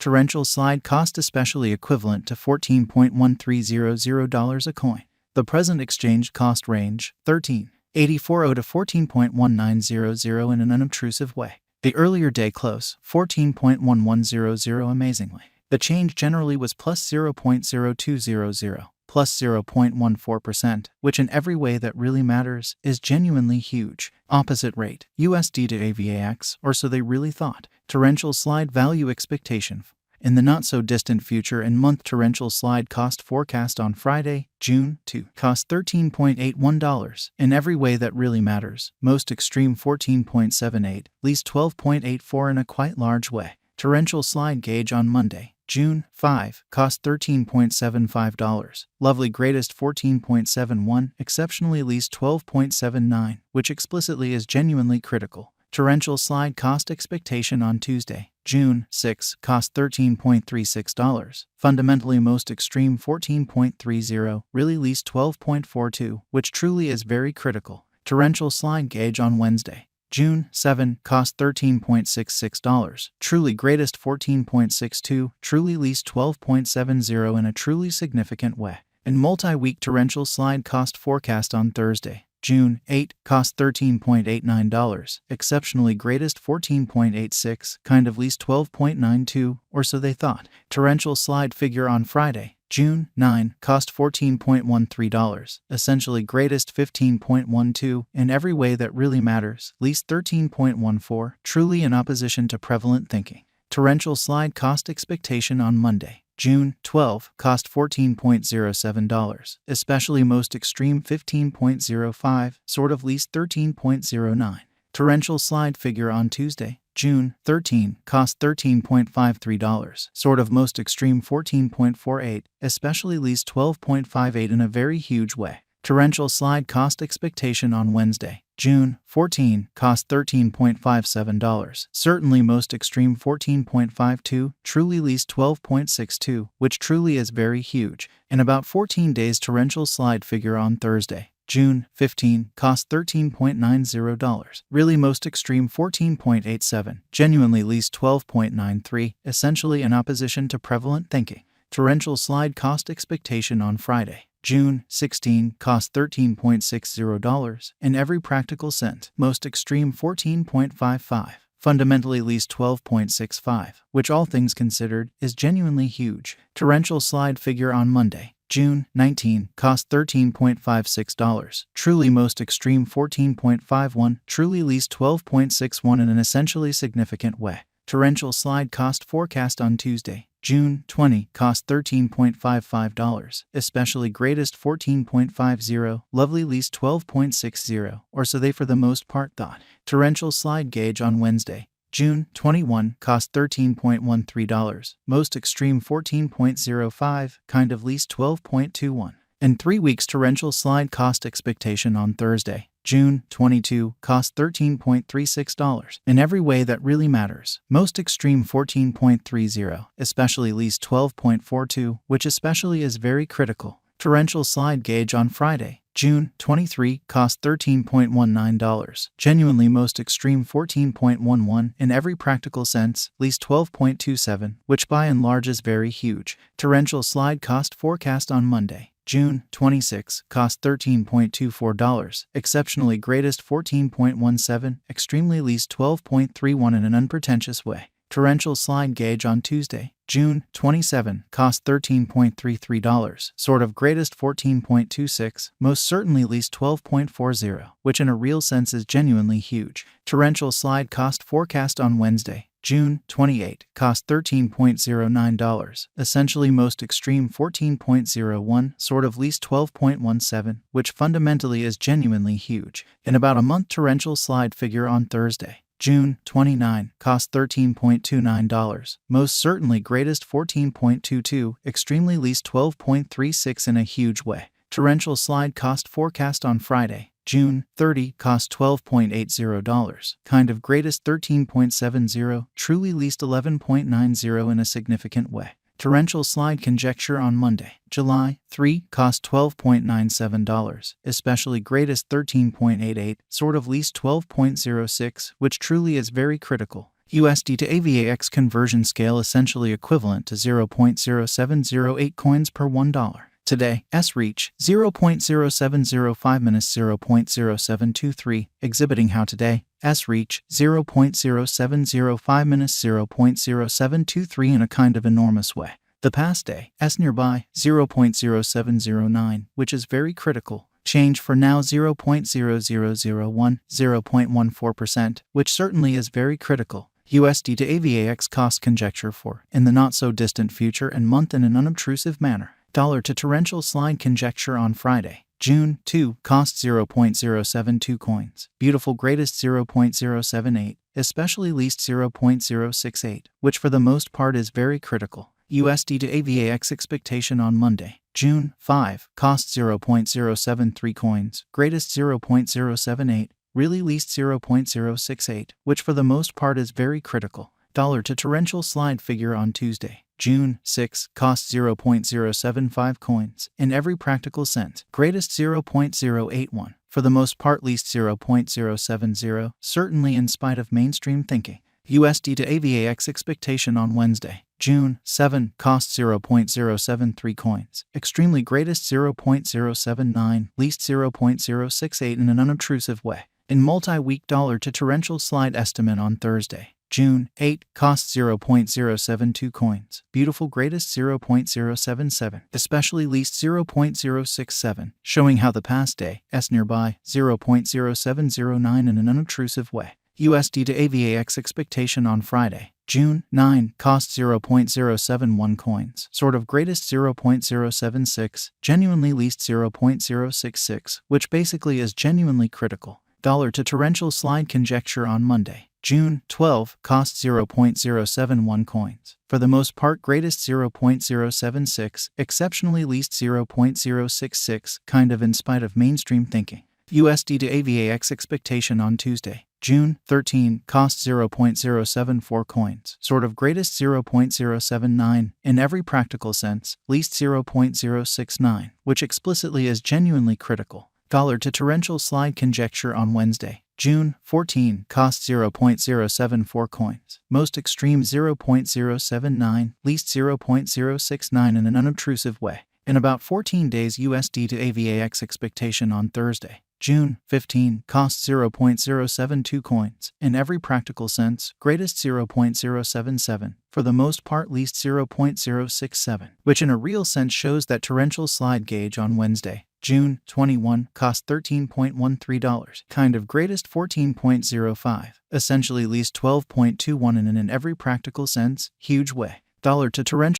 Torrential slide cost especially equivalent to $14.1300 a coin. The present exchange cost range, $13.840 to $14.1900 in an unobtrusive way. The earlier day close, $14.1100 amazingly. The change generally was plus 0.0200, plus 0.14%, which in every way that really matters is genuinely huge. Opposite rate, USD to Avax, or so they really thought. Torrential slide value expectation. In the not-so-distant future and month torrential slide cost forecast on Friday, June 2, cost $13.81. In every way that really matters, most extreme $14.78, least $12.84 in a quite large way. Torrential slide gauge on Monday, June 5, cost $13.75. Lovely greatest $14.71, exceptionally least $12.79, which explicitly is genuinely critical. Torrential slide cost expectation on Tuesday, June 6, cost $13.36. Fundamentally most extreme $14.30, really least $12.42, which truly is very critical. Torrential slide gauge on Wednesday, June 7, cost $13.66. Truly greatest $14.62, truly least $12.70 in a truly significant way. In multi-week torrential slide cost forecast on Thursday, June 8, cost $13.89, exceptionally greatest $14.86, kind of least $12.92, or so they thought. Torrential slide figure on Friday, June 9, cost $14.13, essentially greatest $15.12, in every way that really matters, least $13.14, truly in opposition to prevalent thinking. Torrential slide cost expectation on Monday, June 12, cost $14.07, especially most extreme $15.05, sort of least $13.09. Torrential slide figure on Tuesday, June 13, cost $13.53, sort of most extreme $14.48, especially least $12.58 in a very huge way. Torrential slide cost expectation on Wednesday, June 14, cost $13.57, certainly most extreme $14.52, truly least $12.62, which truly is very huge. In about 14 days torrential slide figure on Thursday, June 15, cost $13.90, really most extreme $14.87, genuinely least $12.93, essentially in opposition to prevalent thinking. Torrential slide cost expectation on Friday, June 16, cost $13.60, in every practical sense, most extreme $14.55, fundamentally least $12.65, which all things considered is genuinely huge. Torrential slide figure on Monday, June 19, cost $13.56, truly most extreme $14.51, truly least $12.61 in an essentially significant way. Torrential slide cost forecast on Tuesday, June 20, cost $13.55, especially greatest $14.50, lovely least $12.60, or so they for the most part thought. Torrential slide gauge on Wednesday, June 21, cost $13.13, most extreme $14.05, kind of least $12.21. In 3 weeks torrential slide cost expectation on Thursday, June 22, cost $13.36, in every way that really matters. Most extreme $14.30, especially least $12.42, which especially is very critical. Torrential slide gauge on Friday, June 23, cost $13.19, genuinely most extreme $14.11 in every practical sense, least $12.27, which by and large is very huge. Torrential slide cost forecast on Monday, June 26, cost $13.24, exceptionally greatest $14.17, extremely least $12.31 in an unpretentious way. Torrential slide gauge on Tuesday, June 27, cost $13.33, sort of greatest $14.26, most certainly least $12.40, which in a real sense is genuinely huge. Torrential slide cost forecast on Wednesday, June 28, cost $13.09, essentially most extreme $14.01, sort of least $12.17, which fundamentally is genuinely huge. In about a month torrential slide figure on Thursday, June 29, cost $13.29, most certainly greatest $14.22, extremely least $12.36 in a huge way. Torrential slide cost forecast on Friday, June 30, cost $12.80, kind of greatest $13.70, truly least $11.90 in a significant way. Torrential slide conjecture on Monday, July 3, cost $12.97, especially greatest $13.88, sort of least $12.06, which truly is very critical. USD to AVAX conversion scale essentially equivalent to 0.0708 coins per $1. Today, S reach 0.0705 minus 0.0723, exhibiting how today, S reach 0.0705 minus 0.0723 in a kind of enormous way. The past day, S nearby 0.0709, which is very critical. Change for now 0.0001, 0.14%, which certainly is very critical. USD to AVAX cost conjecture for, in the not-so-distant future and month in an unobtrusive manner. Dollar to torrential slide conjecture on Friday, June 2, cost 0.072 coins. Beautiful greatest 0.078, especially least 0.068, which for the most part is very critical. USD to AVAX expectation on Monday, June 5, cost 0.073 coins, greatest 0.078, really least 0.068, which for the most part is very critical. Dollar to torrential slide figure on Tuesday, June 6, cost 0.075 coins, in every practical sense, greatest 0.081, for the most part least 0.070, certainly in spite of mainstream thinking. USD to AVAX expectation on Wednesday, June 7, cost 0.073 coins, extremely greatest 0.079, least 0.068 in an unobtrusive way. In multi-week dollar to torrential slide estimate on Thursday, June 8, cost 0.072 coins, beautiful greatest 0.077, especially least 0.067, showing how the past day, S nearby, 0.0709 in an unobtrusive way. USD to AVAX expectation on Friday, June 9, cost 0.071 coins, sort of greatest 0.076, genuinely least 0.066, which basically is genuinely critical. Dollar to torrential slide conjecture on Monday, June 12, cost 0.071 coins, for the most part greatest 0.076, exceptionally least 0.066, kind of in spite of mainstream thinking. USD to AVAX expectation on Tuesday, June 13, cost 0.074 coins, sort of greatest 0.079, in every practical sense, least 0.069, which explicitly is genuinely critical. Dollar to torrential slide conjecture on Wednesday, June 14, cost 0.074 coins, most extreme 0.079, least 0.069 in an unobtrusive way. In about 14 days USD to AVAX expectation on Thursday, June 15, cost 0.072 coins, in every practical sense, greatest 0.077, for the most part least 0.067, which in a real sense shows that torrential slide gauge on Wednesday, June 21, cost $13.13, kind of greatest 14.05, essentially least 12.21 in an every practical sense, huge way. Dollar to torrential